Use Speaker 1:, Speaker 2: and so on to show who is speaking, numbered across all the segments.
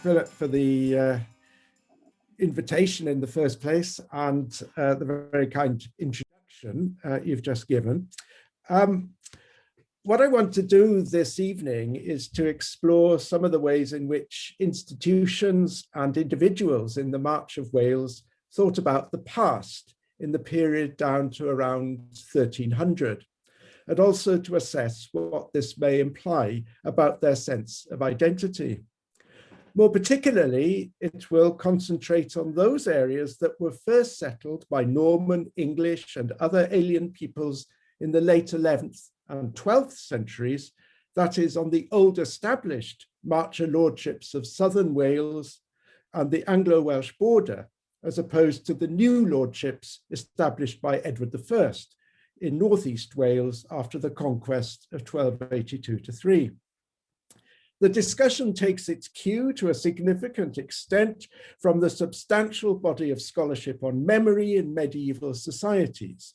Speaker 1: Philip, for the invitation in the first place and the very kind introduction you've just given. What I want to do this evening is to explore some of the ways in which institutions and individuals in the March of Wales thought about the past in the period down to around 1300, and also to assess what this may imply about their sense of identity. More particularly, it will concentrate on those areas that were first settled by Norman, English, and other alien peoples in the late 11th and 12th centuries, that is, on the old established Marcher lordships of southern Wales and the Anglo-Welsh border, as opposed to the new lordships established by Edward I in northeast Wales after the conquest of 1282-3. The discussion takes its cue to a significant extent from the substantial body of scholarship on memory in medieval societies.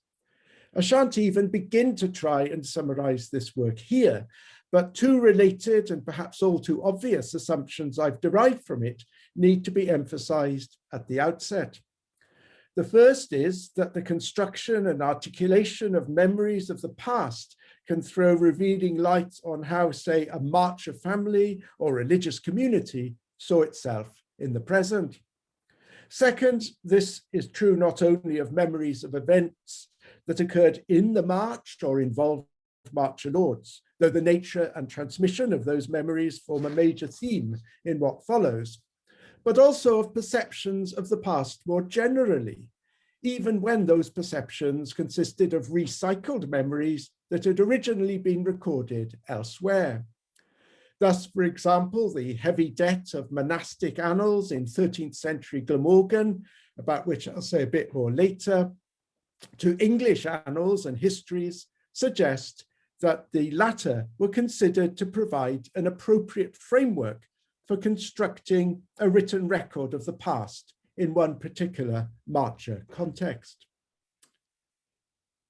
Speaker 1: I shan't even begin to try and summarize this work here, but two related and perhaps all too obvious assumptions I've derived from it need to be emphasized at the outset. The first is that the construction and articulation of memories of the past can throw revealing light on how, say, a Marcher family or religious community saw itself in the present. Second, this is true not only of memories of events that occurred in the March or involved Marcher lords, though the nature and transmission of those memories form a major theme in what follows, but also of perceptions of the past more generally, even when those perceptions consisted of recycled memories that had originally been recorded elsewhere. Thus, for example, the heavy debt of monastic annals in 13th century Glamorgan, about which I'll say a bit more later, to English annals and histories suggest that the latter were considered to provide an appropriate framework for constructing a written record of the past in one particular Marcher context.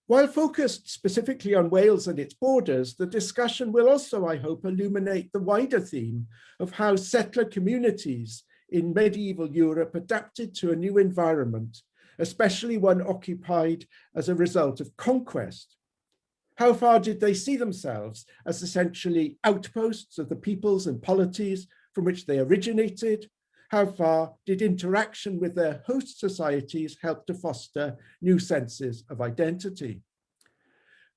Speaker 1: While focused specifically on Wales and its borders, the discussion will also, I hope, illuminate the wider theme of how settler communities in medieval Europe adapted to a new environment, especially one occupied as a result of conquest. How far did they see themselves as essentially outposts of the peoples and polities from which they originated? How far did interaction with their host societies help to foster new senses of identity?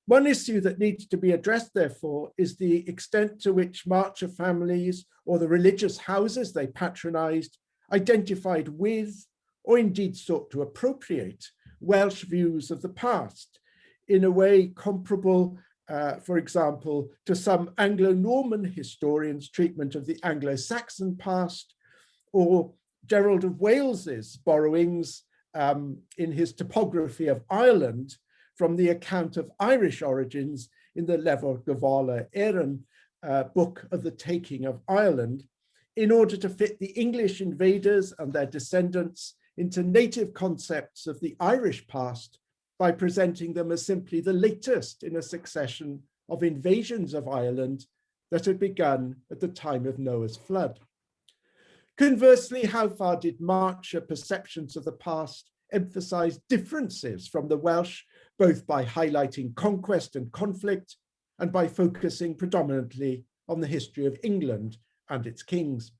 Speaker 1: One issue that needs to be addressed, therefore, is the extent to which Marcher families or the religious houses they patronized identified with, or indeed sought to appropriate, Welsh views of the past in a way comparable, for example, to some Anglo-Norman historians' treatment of the Anglo-Saxon past, or Gerald of Wales's borrowings in his topography of Ireland from the account of Irish origins in the Lefor Gyfala Erin book of the taking of Ireland, in order to fit the English invaders and their descendants into native concepts of the Irish past by presenting them as simply the latest in a succession of invasions of Ireland that had begun at the time of Noah's flood. Conversely, how far did Marcher perceptions of the past emphasize differences from the Welsh, both by highlighting conquest and conflict and by focusing predominantly on the history of England and its kings?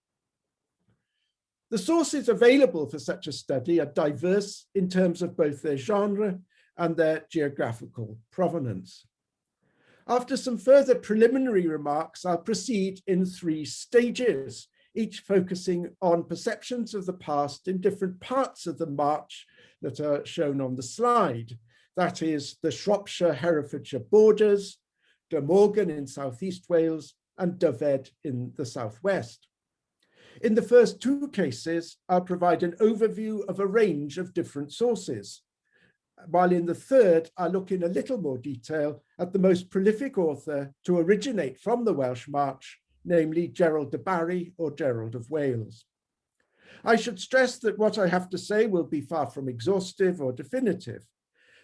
Speaker 1: The sources available for such a study are diverse in terms of both their genre and their geographical provenance. After some further preliminary remarks, I'll proceed in three stages, each focusing on perceptions of the past in different parts of the March that are shown on the slide. That is the Shropshire-Herefordshire borders, Glamorgan in southeast Wales, and Dyfed in the southwest. In the first two cases, I'll provide an overview of a range of different sources, while in the third, I'll look in a little more detail at the most prolific author to originate from the Welsh March, namely Gerald de Barry or Gerald of Wales. I should stress that what I have to say will be far from exhaustive or definitive.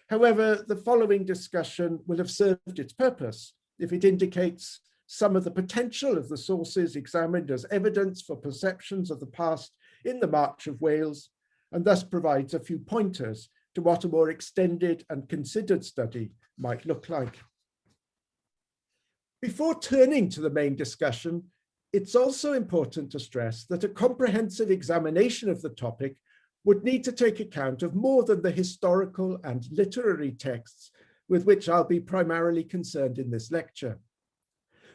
Speaker 1: However, the following discussion will have served its purpose if it indicates some of the potential of the sources examined as evidence for perceptions of the past in the March of Wales, and thus provides a few pointers to what a more extended and considered study might look like. Before turning to the main discussion, it's also important to stress that a comprehensive examination of the topic would need to take account of more than the historical and literary texts with which I'll be primarily concerned in this lecture.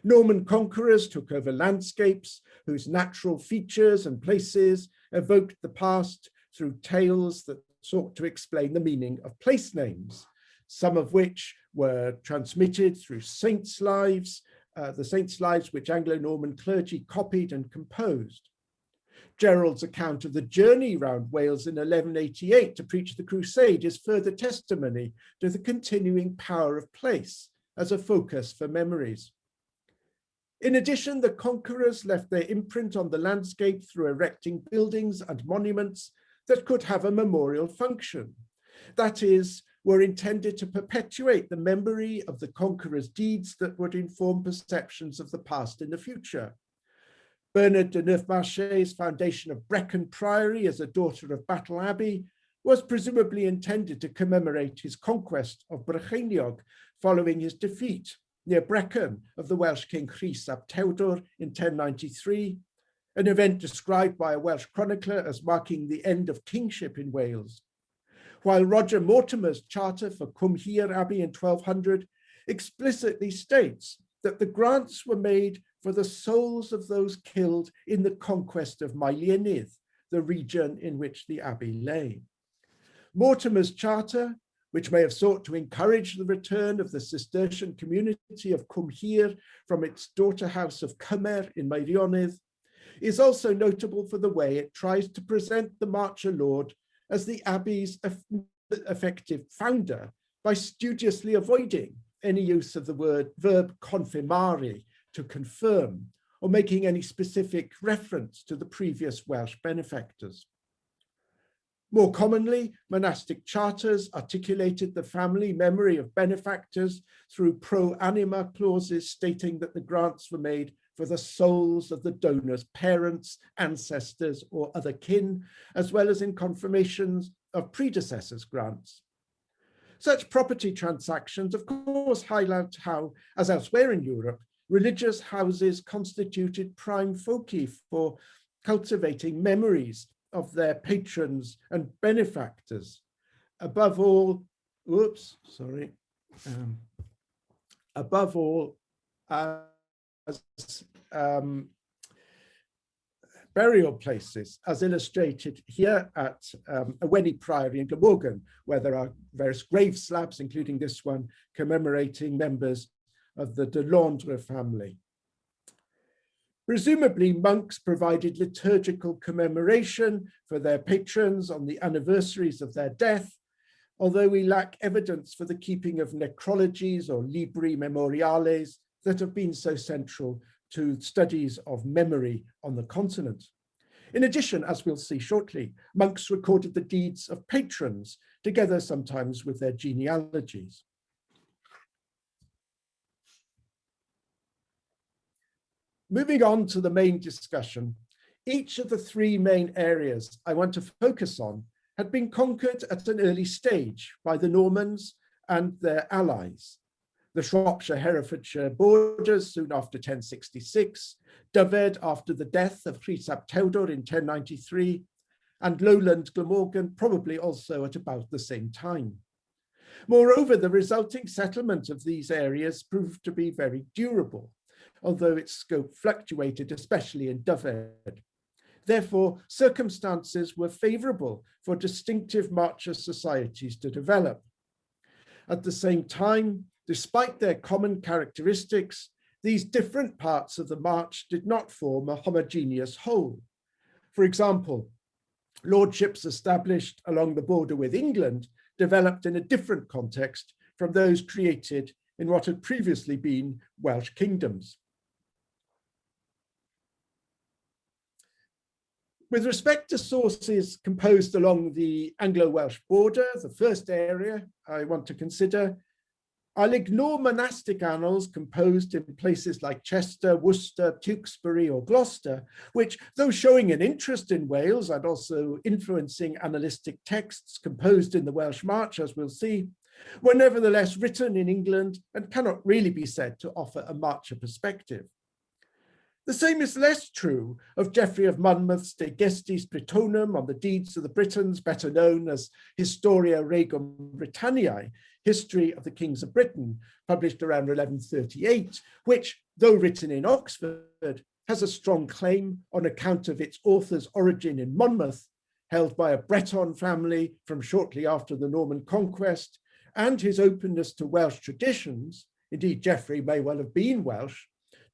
Speaker 1: Norman conquerors took over landscapes whose natural features and places evoked the past through tales that sought to explain the meaning of place names, some of which were transmitted through saints' lives, the saints' lives which Anglo-Norman clergy copied and composed. Gerald's account of the journey round Wales in 1188 to preach the crusade is further testimony to the continuing power of place as a focus for memories. In addition, the conquerors left their imprint on the landscape through erecting buildings and monuments that could have a memorial function. That is, were intended to perpetuate the memory of the conqueror's deeds that would inform perceptions of the past in the future. Bernard de Neufmarché's foundation of Brecon Priory as a daughter of Battle Abbey was presumably intended to commemorate his conquest of Brycheiniog following his defeat near Brecon of the Welsh king Rhys ap Tewdwr in 1093, an event described by a Welsh chronicler as marking the end of kingship in Wales. While Roger Mortimer's charter for Cwm Hir Abbey in 1200 explicitly states that the grants were made for the souls of those killed in the conquest of Meilienydd, the region in which the abbey lay. Mortimer's charter, which may have sought to encourage the return of the Cistercian community of Cwm Hir from its daughter house of Cymer in Meirionnydd, is also notable for the way it tries to present the Marcher Lord as the abbey's effective founder by studiously avoiding any use of the verb confirmare, to confirm, or making any specific reference to the previous Welsh benefactors. More commonly, monastic charters articulated the family memory of benefactors through pro anima clauses stating that the grants were made for the souls of the donor's parents, ancestors, or other kin, as well as in confirmations of predecessors' grants. Such property transactions, of course, highlight how, as elsewhere in Europe, religious houses constituted prime foci for cultivating memories of their patrons and benefactors. Above all, as burial places, as illustrated here at Awenny Priory in Glamorgan, where there are various grave slabs, including this one, commemorating members of the de Londres family. Presumably, monks provided liturgical commemoration for their patrons on the anniversaries of their death, although we lack evidence for the keeping of necrologies or libri memoriales that have been so central to studies of memory on the continent. In addition, as we'll see shortly, monks recorded the deeds of patrons, together sometimes with their genealogies. Moving on to the main discussion, each of the three main areas I want to focus on had been conquered at an early stage by the Normans and their allies. The Shropshire-Herefordshire borders soon after 1066, Dyfed after the death of Rhys ap Tewdwr in 1093, and lowland Glamorgan probably also at about the same time. Moreover, the resulting settlement of these areas proved to be very durable, although its scope fluctuated, especially in Dyfed. Therefore, circumstances were favourable for distinctive marcher societies to develop. At the same time, despite their common characteristics, these different parts of the march did not form a homogeneous whole. For example, lordships established along the border with England developed in a different context from those created in what had previously been Welsh kingdoms. With respect to sources composed along the Anglo-Welsh border, the first area I want to consider, I'll ignore monastic annals composed in places like Chester, Worcester, Tewkesbury, or Gloucester, which, though showing an interest in Wales and also influencing annalistic texts composed in the Welsh March, as we'll see, were nevertheless written in England and cannot really be said to offer a Marcher perspective. The same is less true of Geoffrey of Monmouth's De Gestis Britonum on the deeds of the Britons, better known as Historia Regum Britanniae, History of the Kings of Britain, published around 1138, which, though written in Oxford, has a strong claim on account of its author's origin in Monmouth, held by a Breton family from shortly after the Norman conquest, and his openness to Welsh traditions. Indeed, Geoffrey may well have been Welsh,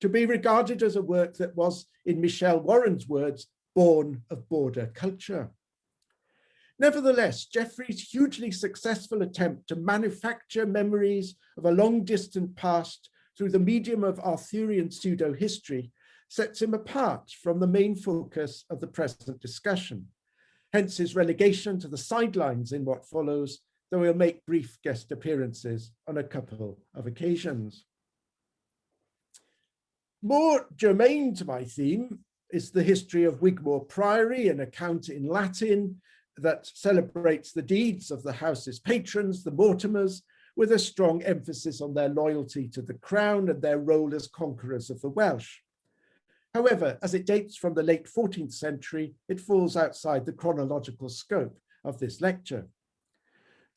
Speaker 1: to be regarded as a work that was, in Michelle Warren's words, born of border culture. Nevertheless, Geoffrey's hugely successful attempt to manufacture memories of a long-distant past through the medium of Arthurian pseudo-history sets him apart from the main focus of the present discussion. Hence his relegation to the sidelines in what follows, though he'll make brief guest appearances on a couple of occasions. More germane to my theme is the history of Wigmore Priory, an account in Latin that celebrates the deeds of the house's patrons, the Mortimers, with a strong emphasis on their loyalty to the crown and their role as conquerors of the Welsh. However, as it dates from the late 14th century, it falls outside the chronological scope of this lecture.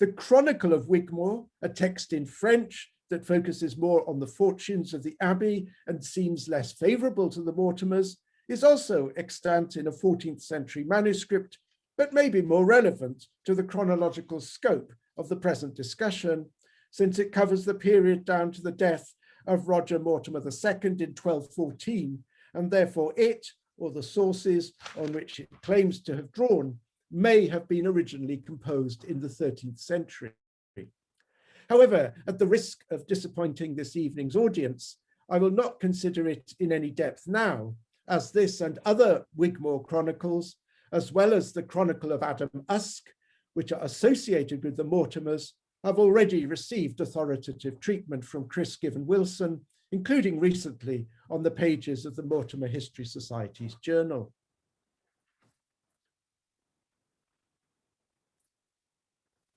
Speaker 1: The Chronicle of Wigmore, a text in French that focuses more on the fortunes of the Abbey and seems less favourable to the Mortimers, is also extant in a 14th century manuscript, but may be more relevant to the chronological scope of the present discussion, since it covers the period down to the death of Roger Mortimer II in 1214, and therefore it, or the sources on which it claims to have drawn, may have been originally composed in the 13th century. However, at the risk of disappointing this evening's audience, I will not consider it in any depth now, as this and other Wigmore chronicles, as well as the Chronicle of Adam Usk, which are associated with the Mortimers, have already received authoritative treatment from Chris Given Wilson, including recently on the pages of the Mortimer History Society's journal.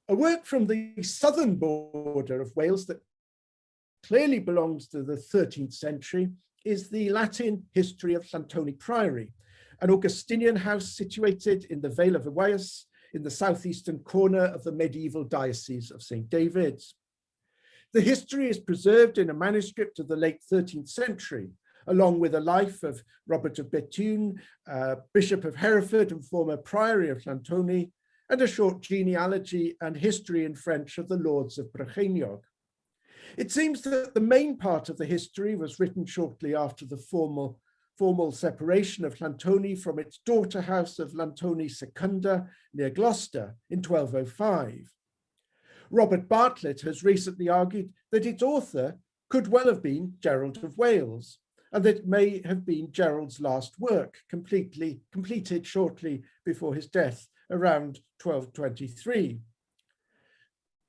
Speaker 1: A work from the southern border of Wales that clearly belongs to the 13th century is the Latin History of Santoni Priory, an Augustinian house situated in the Vale of Ewaias in the southeastern corner of the medieval diocese of St. David's. The history is preserved in a manuscript of the late 13th century, along with a life of Robert of Bethune, Bishop of Hereford and former Priory of Santoni, and a short genealogy and history in French of the Lords of Brycheiniog. It seems that the main part of the history was written shortly after the formal separation of Llantoni from its daughter house of Llantoni Secunda near Gloucester in 1205. Robert Bartlett has recently argued that its author could well have been Gerald of Wales, and that it may have been Gerald's last work, completed shortly before his death around 1223.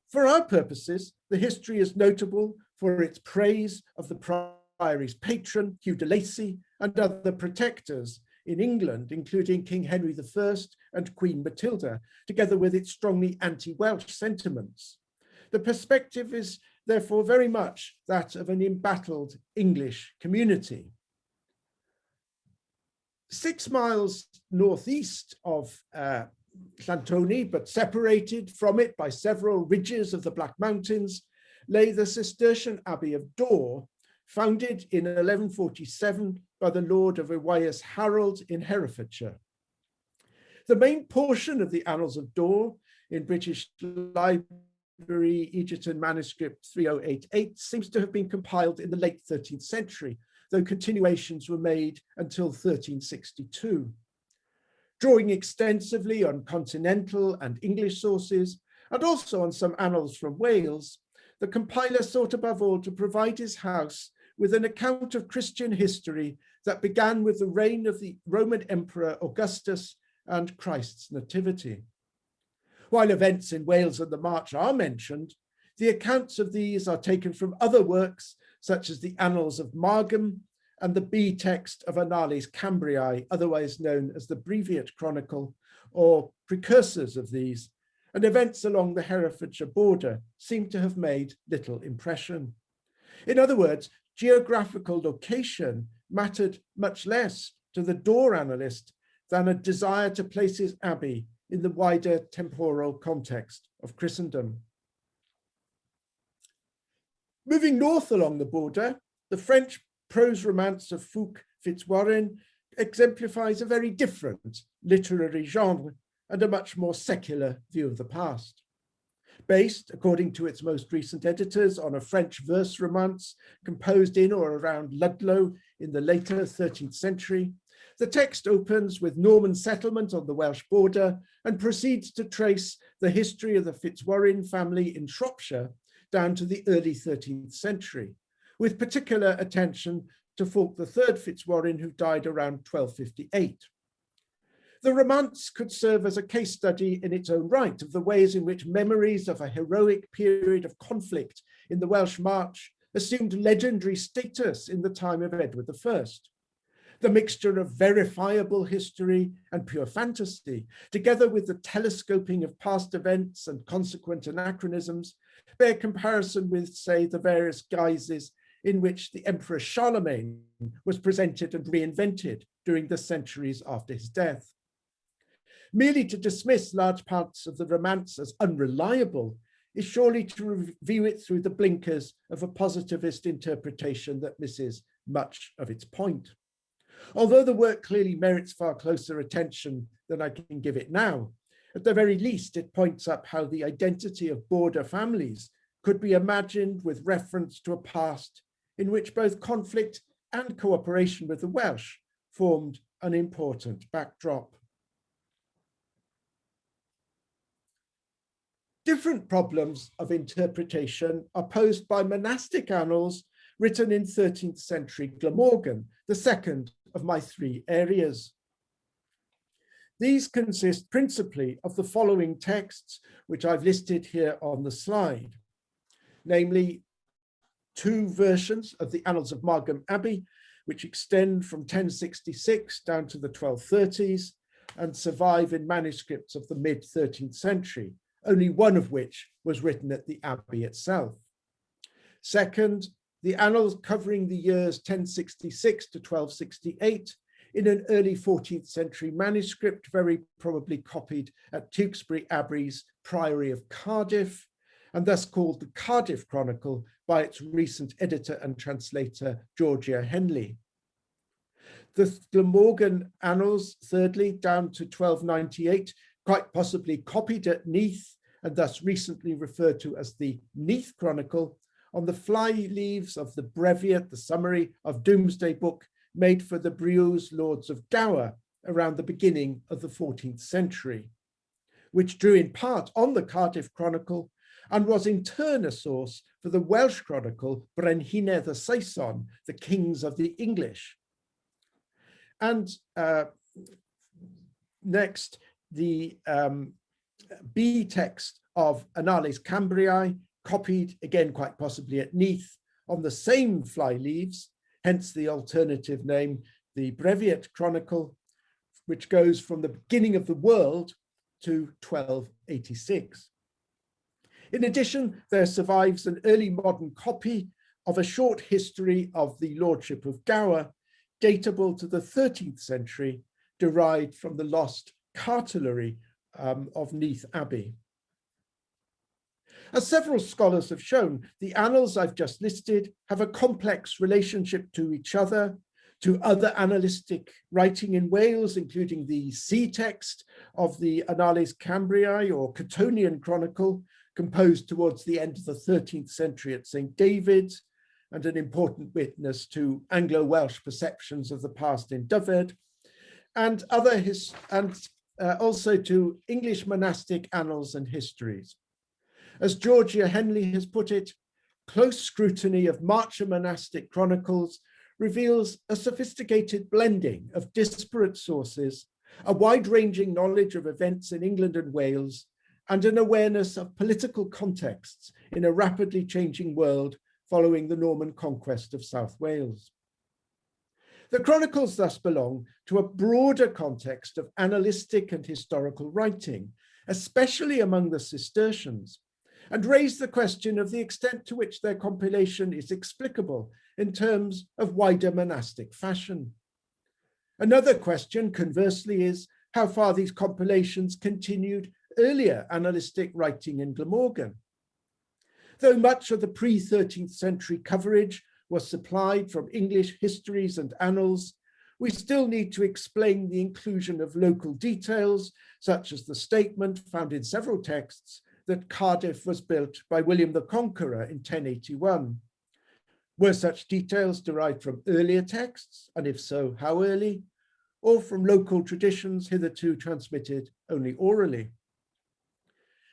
Speaker 1: For our purposes, the history is notable for its praise of the priory's patron, Hugh de Lacy, and other protectors in England, including King Henry I and Queen Matilda, together with its strongly anti-Welsh sentiments. The perspective is therefore very much that of an embattled English community. 6 miles northeast of Llantoni, but separated from it by several ridges of the Black Mountains, lay the Cistercian Abbey of Dor, founded in 1147 by the Lord of Ewaias Harold in Herefordshire. The main portion of the Annals of Dor in British Library Egerton manuscript 3088 seems to have been compiled in the late 13th century, though continuations were made until 1362. Drawing extensively on continental and English sources, and also on some annals from Wales, the compiler sought above all to provide his house with an account of Christian history that began with the reign of the Roman Emperor Augustus and Christ's Nativity. While events in Wales and the March are mentioned, The accounts of these are taken from other works, such as the Annals of Margam and the B text of Annales Cambriae, otherwise known as the Breviate Chronicle, or precursors of these, and events along the Herefordshire border seem to have made little impression. In other words, geographical location mattered much less to the Dore analyst than a desire to place his abbey in the wider temporal context of Christendom. Moving north along the border, the French prose romance of Fulk Fitzwarren exemplifies a very different literary genre and a much more secular view of the past. Based, according to its most recent editors, on a French verse romance composed in or around Ludlow in the later 13th century, the text opens with Norman settlement on the Welsh border and proceeds to trace the history of the Fitzwarren family in Shropshire down to the early 13th century, with particular attention to Fulk III Fitzwarren, who died around 1258. The romance could serve as a case study in its own right of the ways in which memories of a heroic period of conflict in the Welsh March assumed legendary status in the time of Edward I. The mixture of verifiable history and pure fantasy, together with the telescoping of past events and consequent anachronisms, bear comparison with, say, the various guises in which the Emperor Charlemagne was presented and reinvented during the centuries after his death. Merely to dismiss large parts of the romance as unreliable is surely to view it through the blinkers of a positivist interpretation that misses much of its point. Although the work clearly merits far closer attention than I can give it now, at the very least it points up how the identity of border families could be imagined with reference to a past in which both conflict and cooperation with the Welsh formed an important backdrop. Different problems of interpretation are posed by monastic annals written in 13th century Glamorgan, the second of my three areas. These consist principally of the following texts, which I've listed here on the slide, namely two versions of the Annals of Margam Abbey, which extend from 1066 down to the 1230s and survive in manuscripts of the mid-13th century, only one of which was written at the Abbey itself. Second, the annals covering the years 1066 to 1268 in an early 14th century manuscript, very probably copied at Tewkesbury Abbey's Priory of Cardiff, and thus called the Cardiff Chronicle by its recent editor and translator, Georgia Henley. The Glamorgan Annals, thirdly, down to 1298, quite possibly copied at Neath, and thus recently referred to as the Neath Chronicle, on the fly leaves of the breviate, the summary of Domesday Book, made for the Brews Lords of Gower around the beginning of the 14th century, which drew in part on the Cardiff Chronicle and was in turn a source for the Welsh Chronicle, Brenhinedd y Saeson, the Kings of the English. And next, the B text of Annales Cambriae, copied again quite possibly at Neath on the same fly leaves, hence the alternative name, the Breviate Chronicle, which goes from the beginning of the world to 1286. In addition, there survives an early modern copy of a short history of the Lordship of Gower, datable to the 13th century, derived from the lost cartulary of Neath Abbey. As several scholars have shown, the annals I've just listed have a complex relationship to each other, to other annalistic writing in Wales, including the C text of the Annales Cambriae or Cottonian Chronicle, composed towards the end of the 13th century at St. David's, and an important witness to Anglo-Welsh perceptions of the past in Dyfed, and also to English monastic annals and histories. As Georgia Henley has put it, close scrutiny of Marcher monastic chronicles reveals a sophisticated blending of disparate sources, a wide-ranging knowledge of events in England and Wales, and an awareness of political contexts in a rapidly changing world following the Norman conquest of South Wales. The chronicles thus belong to a broader context of annalistic and historical writing, especially among the Cistercians, and raise the question of the extent to which their compilation is explicable in terms of wider monastic fashion. Another question, conversely, is how far these compilations continued earlier annalistic writing in Glamorgan. Though much of the pre-13th century coverage was supplied from English histories and annals, we still need to explain the inclusion of local details, such as the statement found in several texts that Cardiff was built by William the Conqueror in 1081. Were such details derived from earlier texts, and if so, how early, or from local traditions hitherto transmitted only orally?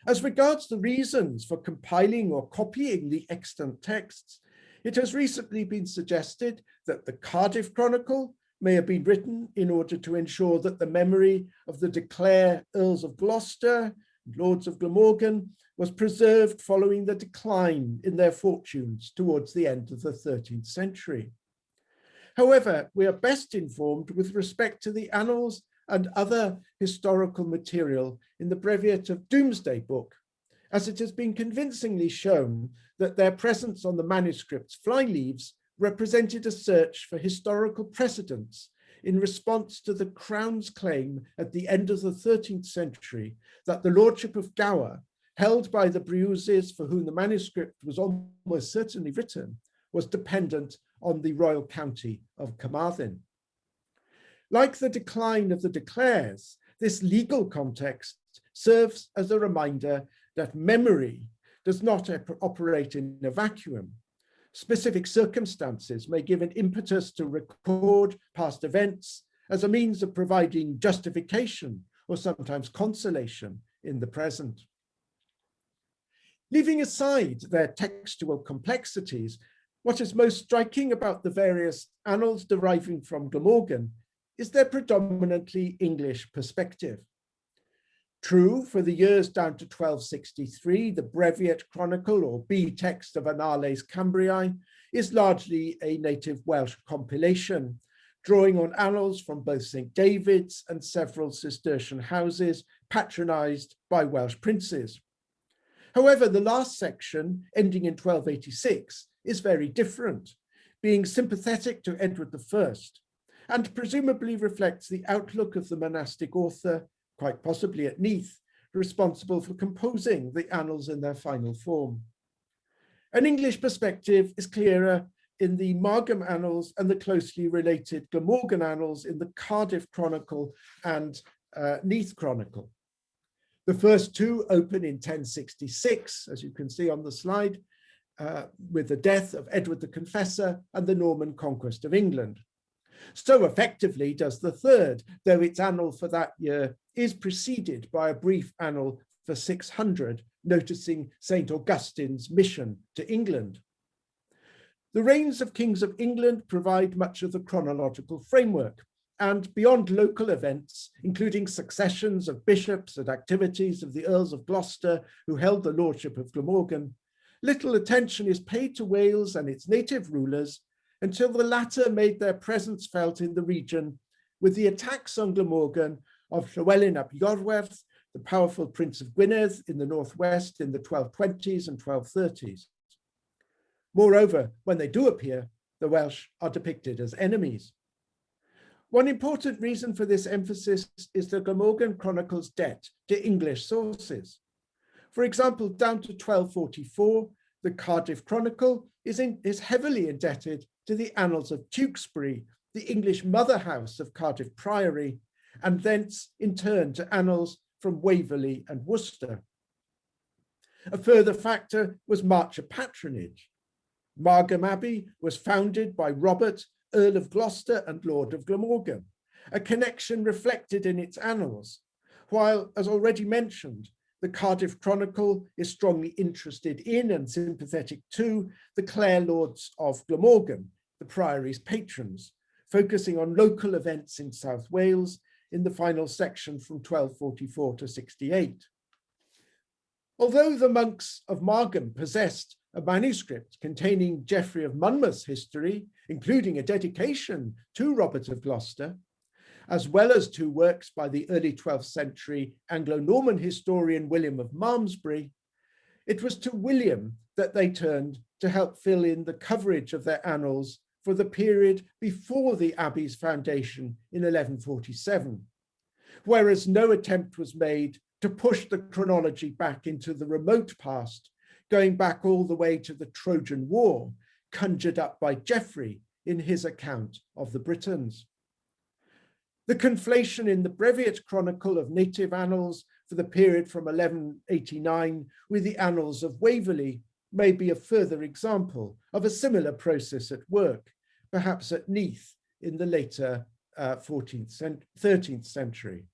Speaker 1: As regards the reasons for compiling or copying the extant texts, it has recently been suggested that the Cardiff Chronicle may have been written in order to ensure that the memory of the de Clare Earls of Gloucester and Lords of Glamorgan was preserved following the decline in their fortunes towards the end of the 13th century. However, we are best informed with respect to the annals and other historical material in the Breviary of Domesday Book, as it has been convincingly shown that their presence on the manuscript's flyleaves represented a search for historical precedents in response to the Crown's claim at the end of the 13th century that the Lordship of Gower, held by the Bruces for whom the manuscript was almost certainly written, was dependent on the royal county of Carmarthen. Like the decline of the de Clares, this legal context serves as a reminder that memory does not operate in a vacuum. Specific circumstances may give an impetus to record past events as a means of providing justification or sometimes consolation in the present. Leaving aside their textual complexities, what is most striking about the various annals deriving from Glamorgan is their predominantly English perspective. True, for the years down to 1263, the Breviate Chronicle, or B text of Annales Cambriae, is largely a native Welsh compilation, drawing on annals from both St. David's and several Cistercian houses patronized by Welsh princes. However, the last section, ending in 1286, is very different, being sympathetic to Edward I, and presumably reflects the outlook of the monastic author, quite possibly at Neath, responsible for composing the annals in their final form. An English perspective is clearer in the Margam Annals and the closely related Glamorgan Annals in the Cardiff Chronicle and Neath Chronicle. The first two open in 1066, as you can see on the slide, with the death of Edward the Confessor and the Norman conquest of England. So effectively does the third, though its annal for that year is preceded by a brief annal for 600, noticing St. Augustine's mission to England. The reigns of kings of England provide much of the chronological framework, and beyond local events, including successions of bishops and activities of the Earls of Gloucester who held the lordship of Glamorgan, little attention is paid to Wales and its native rulers until the latter made their presence felt in the region with the attacks on Glamorgan of Llywelyn ap Iorwerth, the powerful Prince of Gwynedd in the northwest in the 1220s and 1230s. Moreover, when they do appear, the Welsh are depicted as enemies. One important reason for this emphasis is the Glamorgan Chronicle's debt to English sources. For example, down to 1244, the Cardiff Chronicle is heavily indebted to the Annals of Tewkesbury, the English mother house of Cardiff Priory, and thence in turn to annals from Waverley and Worcester. A further factor was Marcher patronage. Margam Abbey was founded by Robert, Earl of Gloucester and Lord of Glamorgan, a connection reflected in its annals, while, as already mentioned, the Cardiff Chronicle is strongly interested in and sympathetic to the Clare Lords of Glamorgan, the Priory's patrons, focusing on local events in South Wales in the final section from 1244 to 68. Although the monks of Margam possessed a manuscript containing Geoffrey of Monmouth's history, including a dedication to Robert of Gloucester, as well as two works by the early 12th century Anglo-Norman historian William of Malmesbury, it was to William that they turned to help fill in the coverage of their annals for the period before the Abbey's foundation in 1147, whereas no attempt was made to push the chronology back into the remote past, going back all the way to the Trojan War, conjured up by Geoffrey in his account of the Britons. The conflation in the Breviate Chronicle of native annals for the period from 1189 with the annals of Waverley may be a further example of a similar process at work, perhaps at Neath in the later 13th century.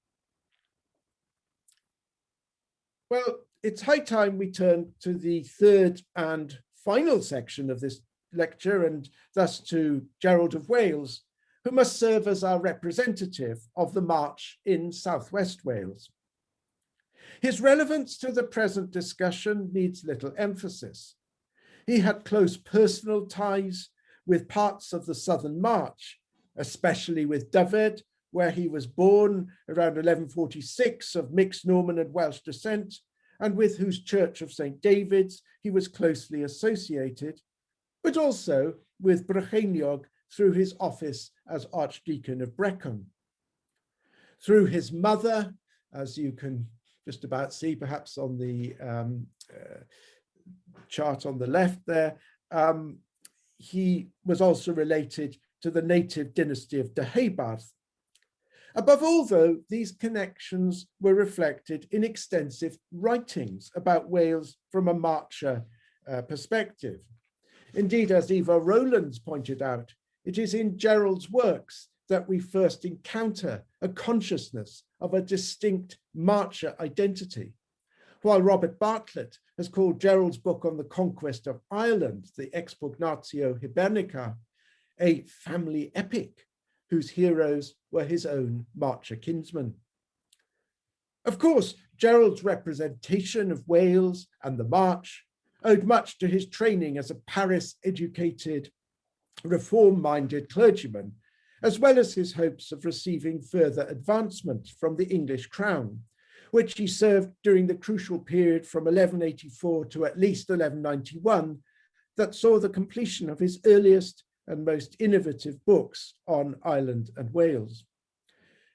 Speaker 1: Well, it's high time we turn to the third and final section of this lecture, and thus to Gerald of Wales, who must serve as our representative of the march in southwest Wales. His relevance to the present discussion needs little emphasis. He had close personal ties with parts of the Southern March, especially with Dyfed, where he was born around 1146 of mixed Norman and Welsh descent, and with whose Church of St. David's he was closely associated, but also with Brycheiniog through his office as Archdeacon of Brecon. Through his mother, as you can just about see perhaps on the chart on the left there, he was also related to the native dynasty of Deheubarth. Above all, though, these connections were reflected in extensive writings about Wales from a Marcher perspective. Indeed, as Eva Rowlands pointed out, it is in Gerald's works that we first encounter a consciousness of a distinct Marcher identity, while Robert Bartlett has called Gerald's book on the conquest of Ireland, the Expugnatio Hibernica, a family epic whose heroes were his own Marcher kinsmen. Of course, Gerald's representation of Wales and the March owed much to his training as a Paris-educated, reform-minded clergyman, as well as his hopes of receiving further advancement from the English crown, which he served during the crucial period from 1184 to at least 1191 that saw the completion of his earliest and most innovative books on Ireland and Wales.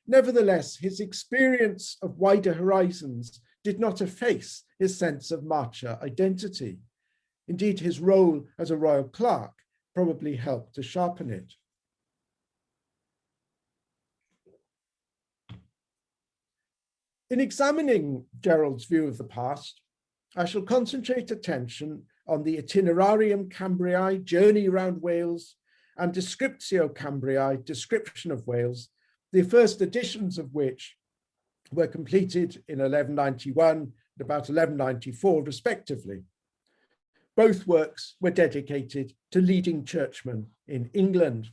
Speaker 1: Nevertheless, his experience of wider horizons did not efface his sense of Marcher identity. Indeed, his role as a royal clerk probably helped to sharpen it. In examining Gerald's view of the past, I shall concentrate attention on the Itinerarium Cambriae, Journey around Wales, and Descriptio Cambriae, Description of Wales, the first editions of which were completed in 1191 and about 1194, respectively. Both works were dedicated to leading churchmen in England.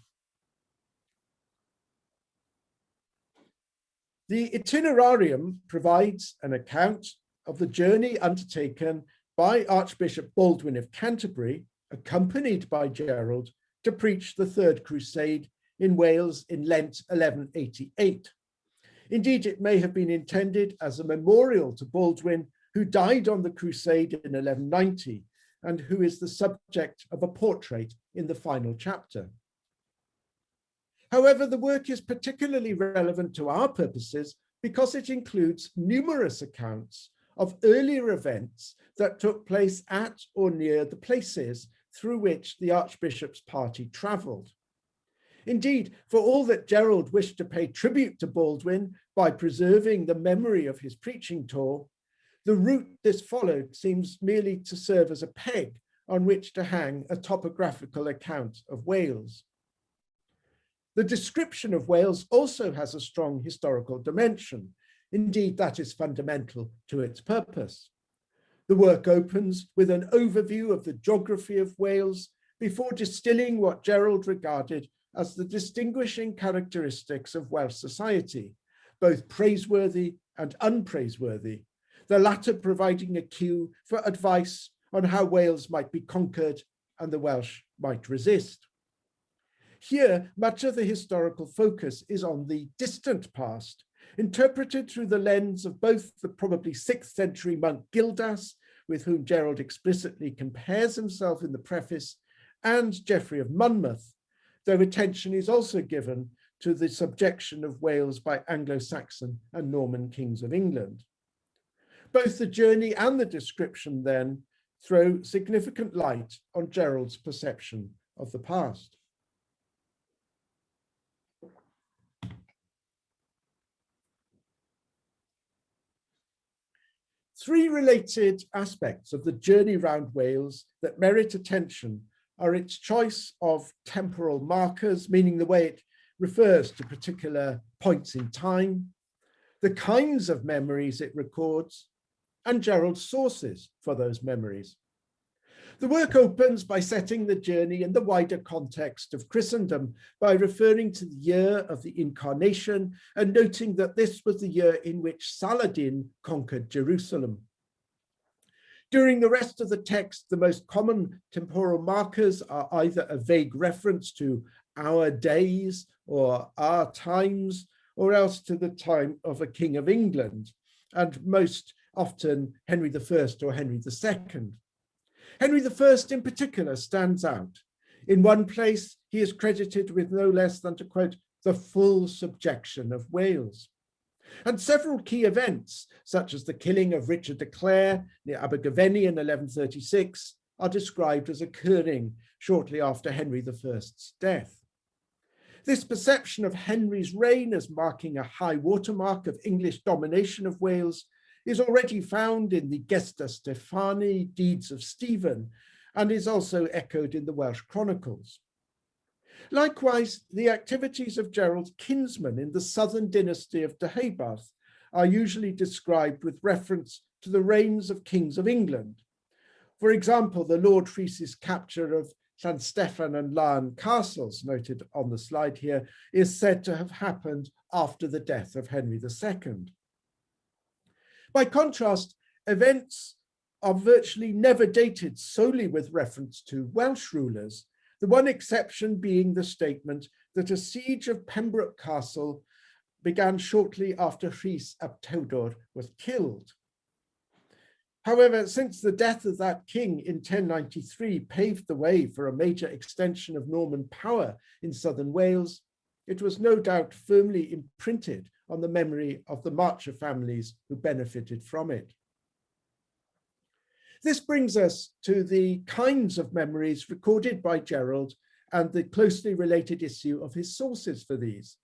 Speaker 1: The Itinerarium provides an account of the journey undertaken by Archbishop Baldwin of Canterbury, accompanied by Gerald, to preach the Third Crusade in Wales in Lent 1188. Indeed, it may have been intended as a memorial to Baldwin, who died on the crusade in 1190, and who is the subject of a portrait in the final chapter. However, the work is particularly relevant to our purposes because it includes numerous accounts of earlier events that took place at or near the places through which the Archbishop's party travelled. Indeed, for all that Gerald wished to pay tribute to Baldwin by preserving the memory of his preaching tour, the route this followed seems merely to serve as a peg on which to hang a topographical account of Wales. The description of Wales also has a strong historical dimension. Indeed, that is fundamental to its purpose. The work opens with an overview of the geography of Wales before distilling what Gerald regarded as the distinguishing characteristics of Welsh society, both praiseworthy and unpraiseworthy, the latter providing a cue for advice on how Wales might be conquered and the Welsh might resist. Here, much of the historical focus is on the distant past, interpreted through the lens of both the probably 6th century monk Gildas, with whom Gerald explicitly compares himself in the preface, and Geoffrey of Monmouth, though attention is also given to the subjection of Wales by Anglo-Saxon and Norman kings of England. Both the journey and the description then throw significant light on Gerald's perception of the past. Three related aspects of the journey round Wales that merit attention are its choice of temporal markers, meaning the way it refers to particular points in time, the kinds of memories it records, and Gerald's sources for those memories. The work opens by setting the journey in the wider context of Christendom by referring to the year of the Incarnation and noting that this was the year in which Saladin conquered Jerusalem. During the rest of the text, the most common temporal markers are either a vague reference to our days or our times, or else to the time of a king of England, and most often Henry I or Henry II. Henry I in particular stands out. In one place, he is credited with no less than, to quote, the full subjection of Wales. And several key events, such as the killing of Richard de Clare near Abergavenny in 1136, are described as occurring shortly after Henry I's death. This perception of Henry's reign as marking a high watermark of English domination of Wales is already found in the Gesta Stephani, Deeds of Stephen, and is also echoed in the Welsh Chronicles. Likewise, the activities of Gerald's kinsmen in the southern dynasty of Deheubarth are usually described with reference to the reigns of kings of England. For example, the Lord Rhys's capture of Llansteffan and Larne castles, noted on the slide here, is said to have happened after the death of Henry II. By contrast, events are virtually never dated solely with reference to Welsh rulers, the one exception being the statement that a siege of Pembroke Castle began shortly after Rhys ap Tewdwr was killed. However, since the death of that king in 1093 paved the way for a major extension of Norman power in southern Wales, it was no doubt firmly imprinted on the memory of the Marcher families who benefited from it. This brings us to the kinds of memories recorded by Gerald and the closely related issue of his sources for these.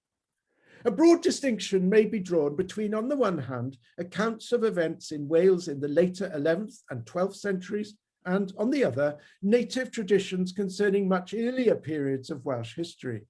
Speaker 1: A broad distinction may be drawn between, on the one hand, accounts of events in Wales in the later 11th and 12th centuries, and on the other, native traditions concerning much earlier periods of Welsh history.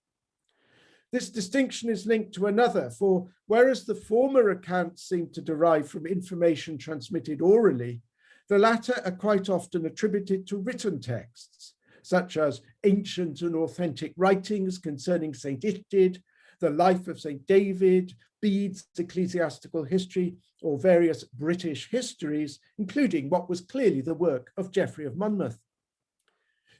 Speaker 1: This distinction is linked to another, for whereas the former accounts seem to derive from information transmitted orally, the latter are quite often attributed to written texts, such as ancient and authentic writings concerning St. Illtyd, the life of St. David, Bede's ecclesiastical history, or various British histories, including what was clearly the work of Geoffrey of Monmouth.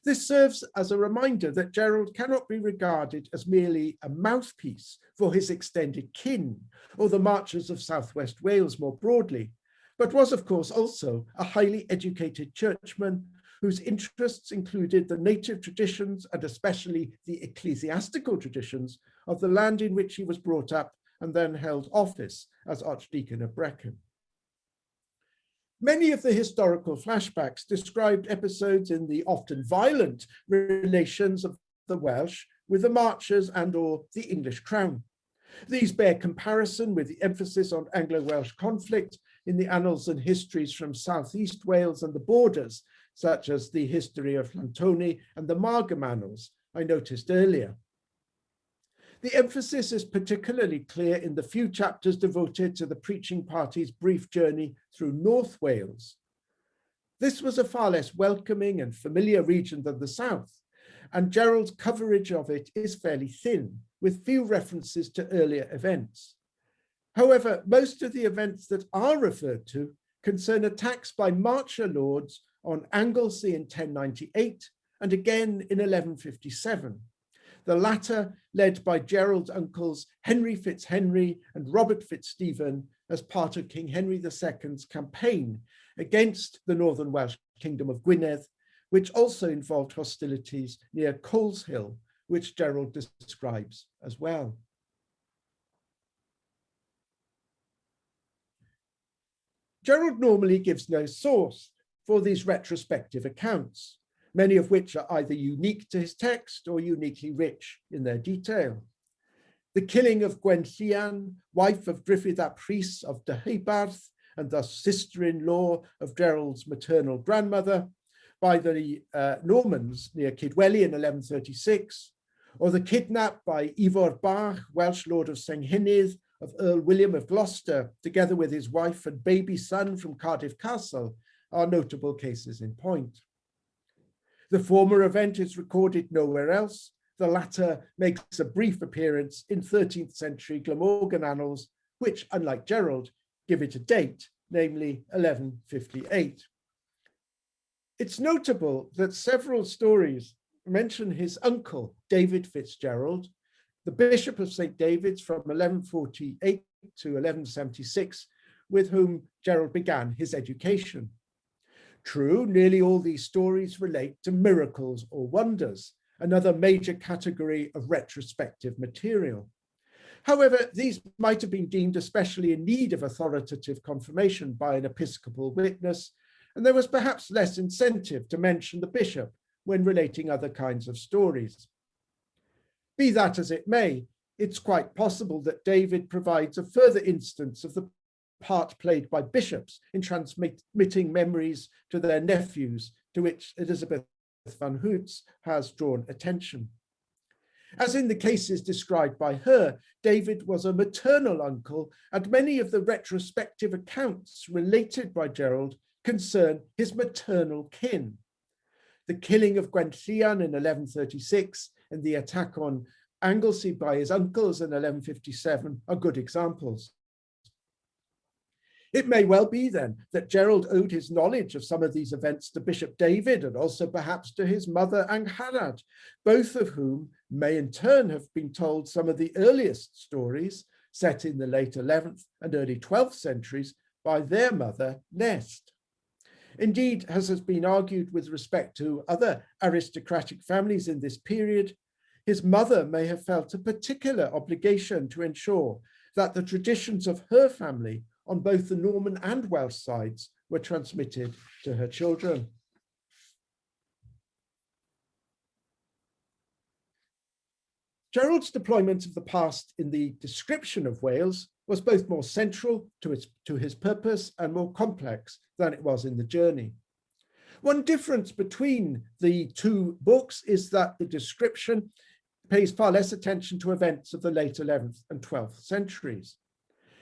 Speaker 1: This serves as a reminder that Gerald cannot be regarded as merely a mouthpiece for his extended kin, or the Marchers of Southwest Wales more broadly, but was, of course, also a highly educated churchman whose interests included the native traditions and especially the ecclesiastical traditions of the land in which he was brought up and then held office as Archdeacon of Brecon. Many of the historical flashbacks described episodes in the often violent relations of the Welsh with the Marchers and/or the English crown. These bear comparison with the emphasis on Anglo-Welsh conflict in the annals and histories from southeast Wales and the borders, such as the history of Santoni and the Margam annals I noticed earlier. The emphasis is particularly clear in the few chapters devoted to the preaching party's brief journey through North Wales. This was a far less welcoming and familiar region than the south, and Gerald's coverage of it is fairly thin, with few references to earlier events. However, most of the events that are referred to concern attacks by marcher lords on Anglesey in 1098 and again in 1157. The latter led by Gerald's uncles Henry Fitzhenry and Robert Fitzstephen as part of King Henry II's campaign against the northern Welsh kingdom of Gwynedd, which also involved hostilities near Coleshill, which Gerald describes as well. Gerald normally gives no source for these retrospective accounts, many of which are either unique to his text or uniquely rich in their detail. The killing of Gwenllian, wife of Griffith ap Rhys of Deheubarth, and thus sister-in-law of Gerald's maternal grandmother, by the Normans near Kidwelly in 1136, or the kidnap by Ifor Bach, Welsh lord of Senghynydd, of Earl William of Gloucester, together with his wife and baby son from Cardiff Castle, are notable cases in point. The former event is recorded nowhere else. The latter makes a brief appearance in 13th century Glamorgan annals, which, unlike Gerald, give it a date, namely 1158. It's notable that several stories mention his uncle, David Fitzgerald, the Bishop of St. David's from 1148 to 1176, with whom Gerald began his education. True, nearly all these stories relate to miracles or wonders, another major category of retrospective material. However, these might have been deemed especially in need of authoritative confirmation by an episcopal witness, and there was perhaps less incentive to mention the bishop when relating other kinds of stories. Be that as it may, it's quite possible that David provides a further instance of the part played by bishops in transmitting memories to their nephews, to which Elizabeth van Hoots has drawn attention. As in the cases described by her, David was a maternal uncle, and many of the retrospective accounts related by Gerald concern his maternal kin. The killing of Gwenllian in 1136 and the attack on Anglesey by his uncles in 1157 are good examples. It may well be then that Gerald owed his knowledge of some of these events to Bishop David and also perhaps to his mother Angharad, both of whom may in turn have been told some of the earliest stories set in the late 11th and early 12th centuries by their mother Nest. Indeed, as has been argued with respect to other aristocratic families in this period, his mother may have felt a particular obligation to ensure that the traditions of her family on both the Norman and Welsh sides were transmitted to her children. Gerald's deployment of the past in the description of Wales was both more central to his purpose and more complex than it was in the journey. One difference between the two books is that the description pays far less attention to events of the late 11th and 12th centuries.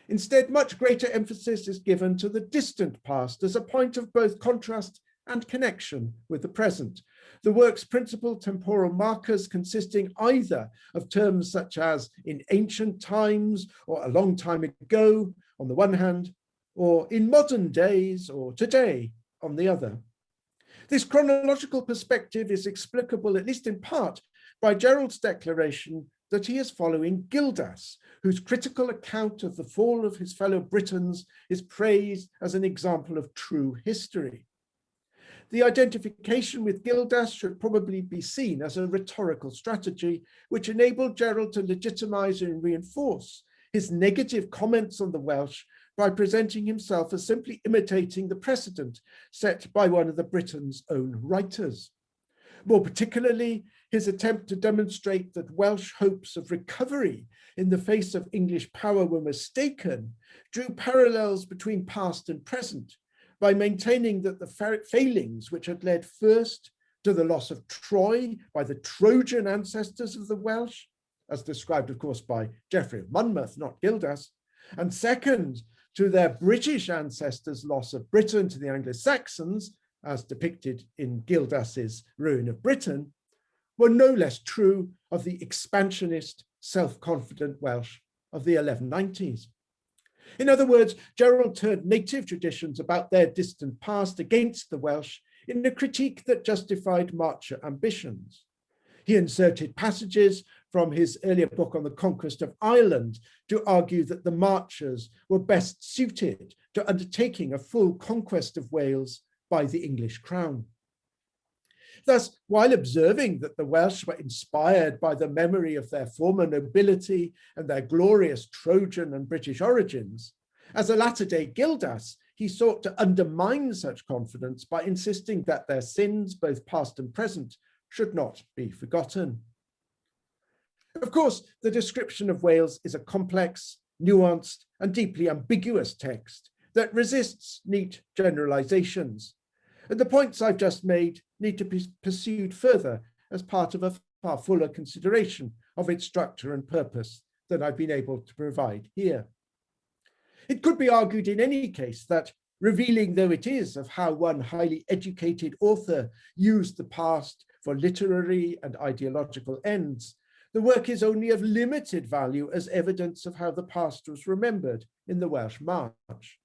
Speaker 1: Instead, much greater emphasis is given to the distant past as a point of both contrast and connection with the present. The work's principal temporal markers consisting either of terms such as in ancient times or a long time ago on the one hand, or in modern days or today on the other. This chronological perspective is explicable, at least in part, by Gerald's declaration that he is following Gildas, whose critical account of the fall of his fellow Britons is praised as an example of true history. The identification with Gildas should probably be seen as a rhetorical strategy which enabled Gerald to legitimize and reinforce his negative comments on the Welsh by presenting himself as simply imitating the precedent set by one of the Britons' own writers. More particularly, his attempt to demonstrate that Welsh hopes of recovery in the face of English power were mistaken drew parallels between past and present by maintaining that the failings which had led first to the loss of Troy by the Trojan ancestors of the Welsh, as described, of course, by Geoffrey of Monmouth, not Gildas, and second, to their British ancestors' loss of Britain to the Anglo-Saxons, as depicted in Gildas's Ruin of Britain, were no less true of the expansionist, self-confident Welsh of the 1190s. In other words, Gerald turned native traditions about their distant past against the Welsh in a critique that justified Marcher ambitions. He inserted passages from his earlier book on the conquest of Ireland to argue that the Marchers were best suited to undertaking a full conquest of Wales by the English crown. Thus, while observing that the Welsh were inspired by the memory of their former nobility and their glorious Trojan and British origins, as a latter-day Gildas, he sought to undermine such confidence by insisting that their sins, both past and present, should not be forgotten. Of course, the description of Wales is a complex, nuanced, and deeply ambiguous text that resists neat generalizations. And the points I've just made need to be pursued further as part of a far fuller consideration of its structure and purpose than I've been able to provide here. It could be argued in any case that, revealing though it is of how one highly educated author used the past for literary and ideological ends, the work is only of limited value as evidence of how the past was remembered in the Welsh March.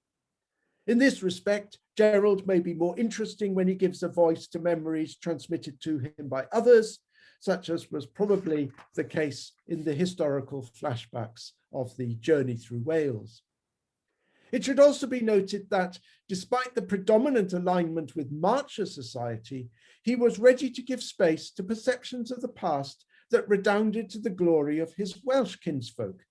Speaker 1: In this respect, Gerald may be more interesting when he gives a voice to memories transmitted to him by others, such as was probably the case in the historical flashbacks of the journey through Wales. It should also be noted that, despite the predominant alignment with Marcher society, he was ready to give space to perceptions of the past that redounded to the glory of his Welsh kinsfolk,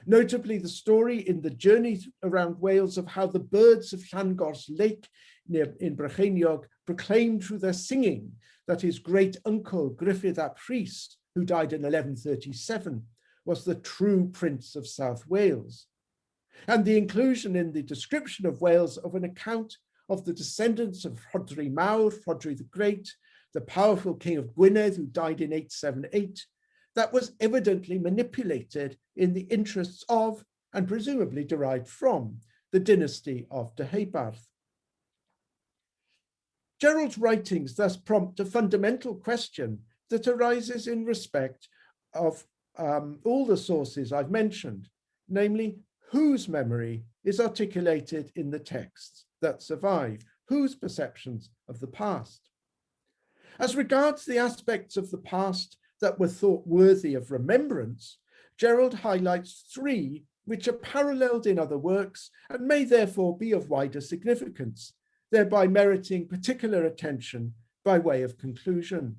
Speaker 1: notably the story in the journey around Wales of how the birds of Llangors Lake in Brycheiniog proclaimed through their singing that his great uncle Griffith ap Rhys, who died in 1137, was the true Prince of South Wales. And the inclusion in the description of Wales of an account of the descendants of Rhodri Mawr, Rhodri the Great, the powerful king of Gwynedd who died in 878, that was evidently manipulated in the interests of, and presumably derived from, the dynasty of Deheubarth. Gerald's writings thus prompt a fundamental question that arises in respect of all the sources I've mentioned, namely, whose memory is articulated in the texts that survive, whose perceptions of the past. As regards the aspects of the past that were thought worthy of remembrance, Gerald highlights three which are paralleled in other works and may therefore be of wider significance, thereby meriting particular attention by way of conclusion.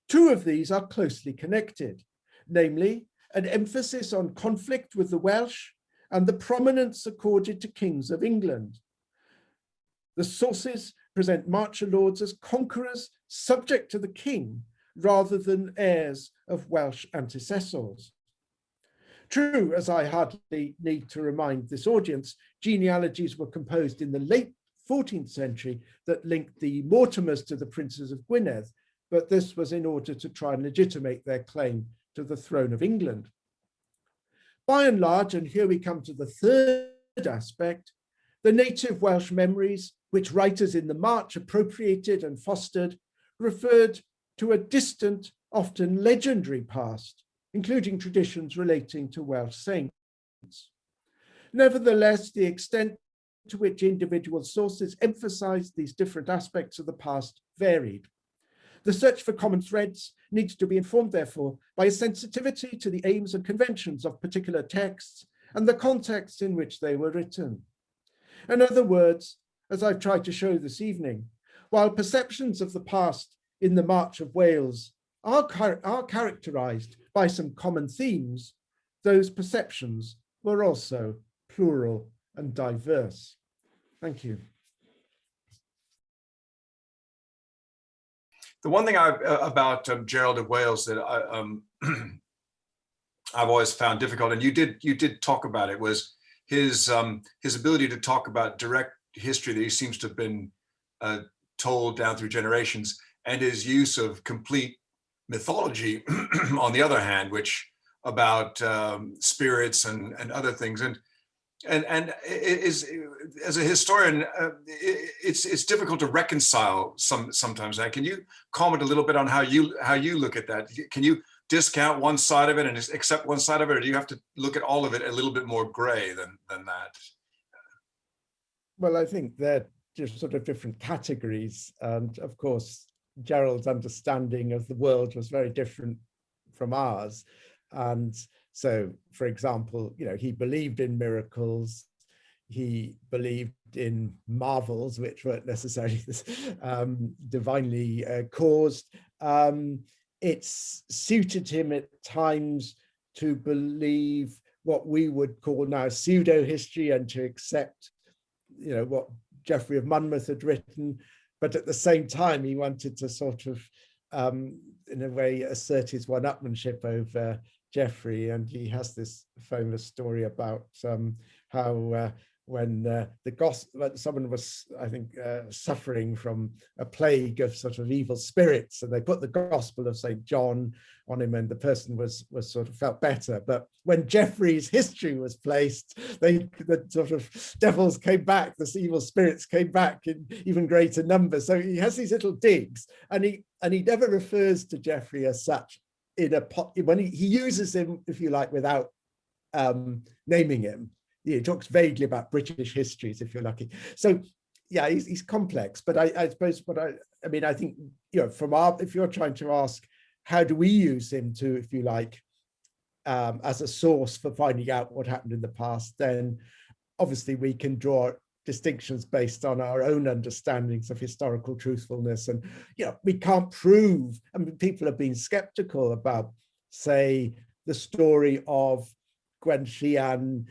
Speaker 1: Two of these are closely connected, namely, an emphasis on conflict with the Welsh and the prominence accorded to kings of England. The sources present Marcher lords as conquerors subject to the king rather than heirs of Welsh antecessors. True, as I hardly need to remind this audience, genealogies were composed in the late 14th century that linked the Mortimers to the princes of Gwynedd, but this was in order to try and legitimate their claim to the throne of England. By and large, and here we come to the third aspect, the native Welsh memories, which writers in the March appropriated and fostered, referred to a distant, often legendary past, including traditions relating to Welsh saints. Nevertheless, the extent to which individual sources emphasized these different aspects of the past varied. The search for common threads needs to be informed, therefore, by a sensitivity to the aims and conventions of particular texts and the context in which they were written. In other words, as I've tried to show this evening, while perceptions of the past in the March of Wales are characterized by some common themes, those perceptions were also plural and diverse. Thank you.
Speaker 2: The one thing about Gerald of Wales that I've always found difficult, and you did talk about it, was his ability to talk about direct history that he seems to have been told down through generations, and his use of complete mythology on the other hand, which about spirits and other things, and is, as a historian, it's difficult to reconcile sometimes. Now, can you comment a little bit on how you look at that? Can you discount one side of it and just accept one side of it, or do you have to look at all of it a little bit more gray than that?
Speaker 1: Well, I think they're just sort of different categories. And of course, Gerald's understanding of the world was very different from ours. And so, for example, he believed in miracles. He believed in marvels, which weren't necessarily divinely caused. It's suited him at times to believe what we would call now pseudo-history and to accept, what Geoffrey of Monmouth had written. But at the same time, he wanted to sort of, in a way, assert his one-upmanship over Geoffrey. And he has this famous story about how when someone was, I think, suffering from a plague of sort of evil spirits, and they put the Gospel of St. John on him, and the person was sort of felt better. But when Geoffrey's history was placed, the sort of devils came back, the evil spirits came back in even greater numbers. So he has these little digs, and he never refers to Geoffrey as such when he uses him, if you like, without naming him. He talks vaguely about British histories, if you're lucky. So, yeah, he's complex. But I suppose I think, if you're trying to ask, how do we use him to, if you like, as a source for finding out what happened in the past, then obviously we can draw distinctions based on our own understandings of historical truthfulness. And, we can't prove, people have been skeptical about, say, the story of Gwen Llan,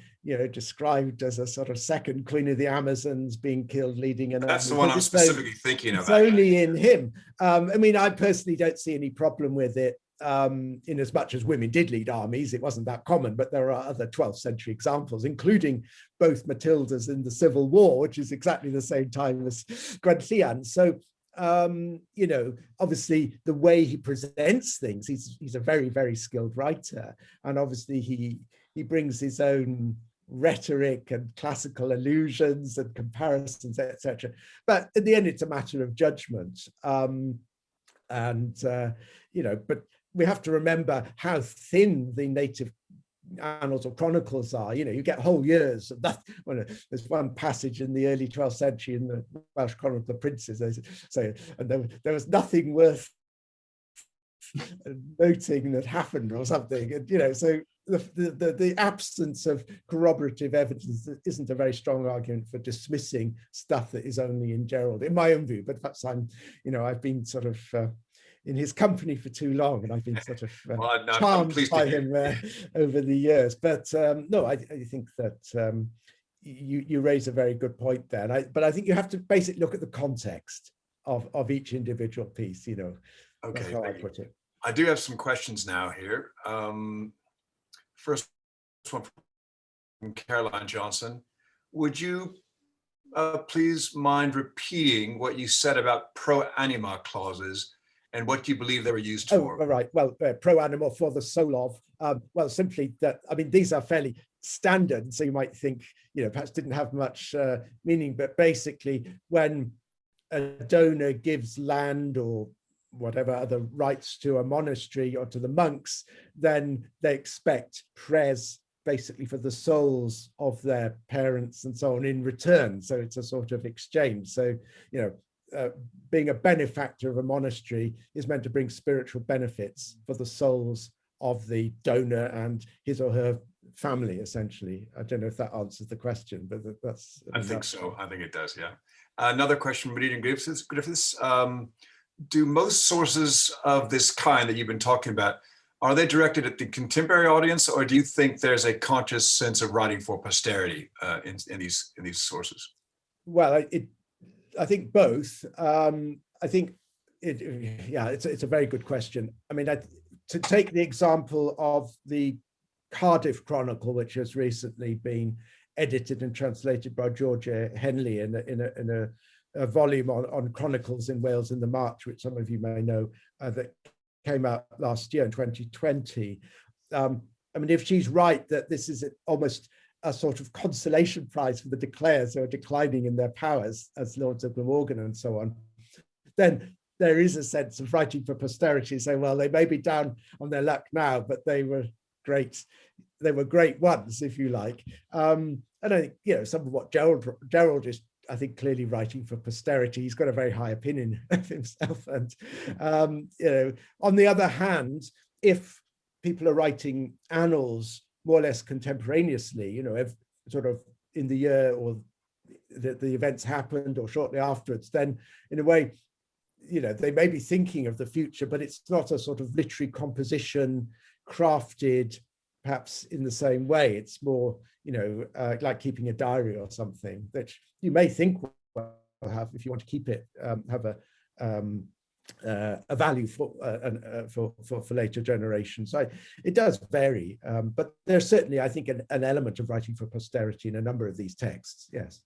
Speaker 1: described as a sort of second queen of the Amazons being killed leading an army.
Speaker 2: That's the one I'm specifically thinking of.
Speaker 1: It's only in him. I personally don't see any problem with it, in as much as women did lead armies. It wasn't that common, but there are other 12th century examples, including both Matildas in the Civil War, which is exactly the same time as Gwen Llan. So, obviously the way he presents things, he's a very, very skilled writer. And obviously he brings his own rhetoric and classical allusions and comparisons, etc. But in the end, it's a matter of judgment. But we have to remember how thin the native annals or chronicles are. You get whole years of that. There's one passage in the early 12th century in the Welsh Chronicle of Princes, they say, and there was nothing worth noting that happened or something. And, so the absence of corroborative evidence isn't a very strong argument for dismissing stuff that is only in Gerald, in my own view. But perhaps I've been sort of in his company for too long, and I've been sort of charmed by him over the years. But no, I think that you raise a very good point there. But I think you have to basically look at the context of each individual piece. Okay, that's how I put it.
Speaker 2: I do have some questions now here. First one from Caroline Johnson. Would you please mind repeating what you said about pro anima clauses and what you believe they were used for?
Speaker 1: Oh, right. Well, pro anima, for the soul of. Well, simply that, these are fairly standard. So you might think, perhaps didn't have much meaning, but basically when a donor gives land or whatever other rights to a monastery or to the monks, then they expect prayers basically for the souls of their parents and so on in return. So it's a sort of exchange. So, being a benefactor of a monastery is meant to bring spiritual benefits for the souls of the donor and his or her family, essentially. I don't know if that answers the question, but that's...
Speaker 2: I think so. I think it does, yeah. Another question from Reading Griffiths. Do most sources of this kind that you've been talking about, are they directed at the contemporary audience, or do you think there's a conscious sense of writing for posterity in these sources?
Speaker 1: Well, I think both. I think it's a very good question. To take the example of the Cardiff Chronicle, which has recently been edited and translated by Georgia Henley in a volume on chronicles in Wales in the March, which some of you may know, that came out last year in 2020. If she's right that this is almost a sort of consolation prize for the declares who are declining in their powers as Lords of Glamorgan and so on, then there is a sense of writing for posterity, saying, well, they may be down on their luck now, but they were great. They were great ones, if you like. And I think, you know, some of what Gerald is, I think, clearly writing for posterity. He's got a very high opinion of himself. And, you know, on the other hand, if people are writing annals more or less contemporaneously, you know, sort of in the year or the events happened or shortly afterwards, then in a way, you know, they may be thinking of the future, but it's not a sort of literary composition crafted perhaps in the same way. It's more, you know, like keeping a diary or something that you may think will have, if you want to keep it, have a value for later generations. It does vary, but there's certainly, I think, an element of writing for posterity in a number of these texts. Yes.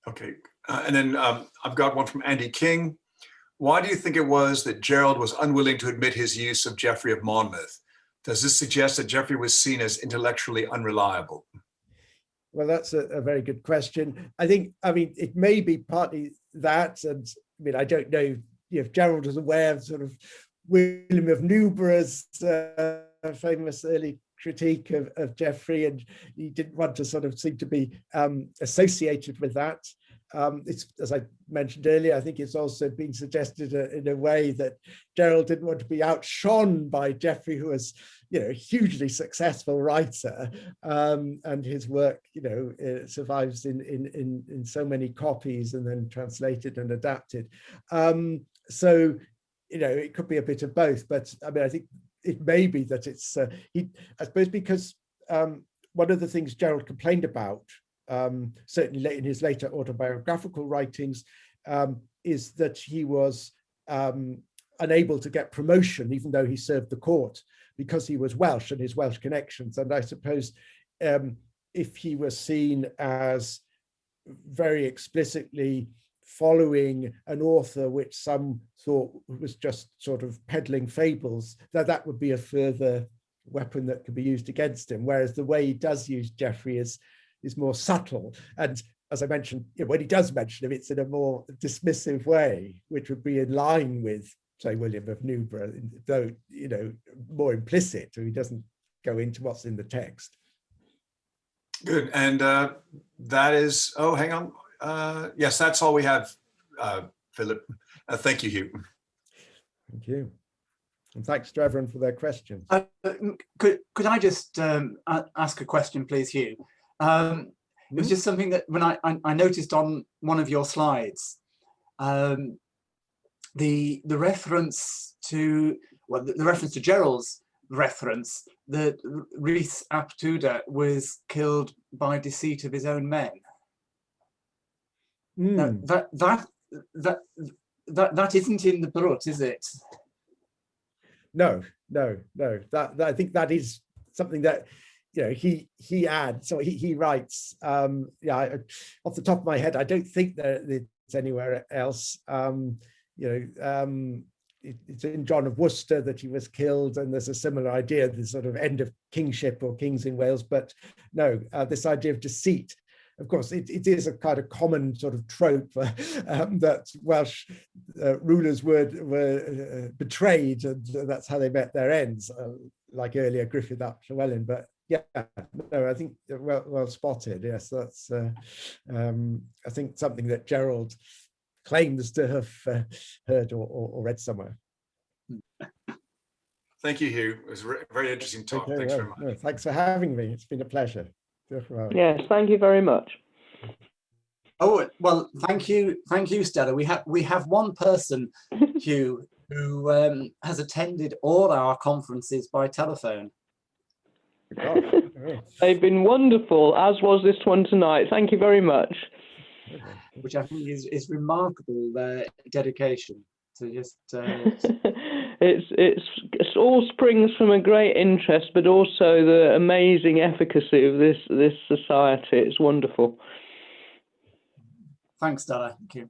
Speaker 2: Okay, and then I've got one from Andy King. Why do you think it was that Gerald was unwilling to admit his use of Geoffrey of Monmouth? Does this suggest that Geoffrey was seen as intellectually unreliable?
Speaker 1: Well, that's a very good question. I mean, it may be partly that, and I mean, I don't know if Gerald was aware of sort of William of Newborough's famous early critique of Geoffrey, and he didn't want to sort of seem to be associated with that. It's, as I mentioned earlier, I think it's also been suggested in a way that Gerald didn't want to be outshone by Geoffrey, who was, you know, a hugely successful writer, and his work, you know, survives in so many copies and then translated and adapted. So, you know, it could be a bit of both, but I mean, I think it may be that it's, I suppose, because one of the things Gerald complained about, certainly in his later autobiographical writings, is that he was unable to get promotion, even though he served the court, because he was Welsh and his Welsh connections. And I suppose if he was seen as very explicitly following an author which some thought was just sort of peddling fables, that would be a further weapon that could be used against him. Whereas the way he does use Geoffrey is more subtle. And as I mentioned, you know, when he does mention him, it's in a more dismissive way, which would be in line with, say, William of Newborough, though, you know, more implicit, so he doesn't go into what's in the text.
Speaker 2: Good, and that is, oh, hang on. Yes, that's all we have, Philip. Thank you, Hugh. Thank
Speaker 1: you. And thanks to everyone for their questions.
Speaker 3: Could I just ask a question, please, Hugh? It was just something that when I noticed on one of your slides, the reference to, well, the reference to Gerald's reference that Rhys ap Tudor was killed by deceit of his own men. That isn't in the Brut, is it?
Speaker 1: No. That I think that is something that, you know, he adds. So he writes. Yeah, off the top of my head, I don't think that it's anywhere else. You know, it's in John of Worcester that he was killed, and there's a similar idea, the sort of end of kingship or kings in Wales. But no, this idea of deceit. Of course, it is a kind of common sort of trope that Welsh rulers were betrayed, and that's how they met their ends, like earlier Griffith ap Llywelyn. But yeah, no, I think well spotted. Yes, that's I think something that Gerald claims to have heard or read somewhere.
Speaker 2: Thank you, Hugh. It was a very interesting talk. Thanks very much.
Speaker 1: No, thanks for having me. It's been a pleasure.
Speaker 4: Yes, thank you very much.
Speaker 3: Oh, well, thank you, Stella. We have one person, Hugh, who has attended all our conferences by telephone.
Speaker 4: They've been wonderful, as was this one tonight. Thank you very much.
Speaker 3: Which I think is remarkable dedication to just.
Speaker 4: It's all springs from a great interest, but also the amazing efficacy of this society. It's wonderful.
Speaker 3: Thanks, Stella. Thank you.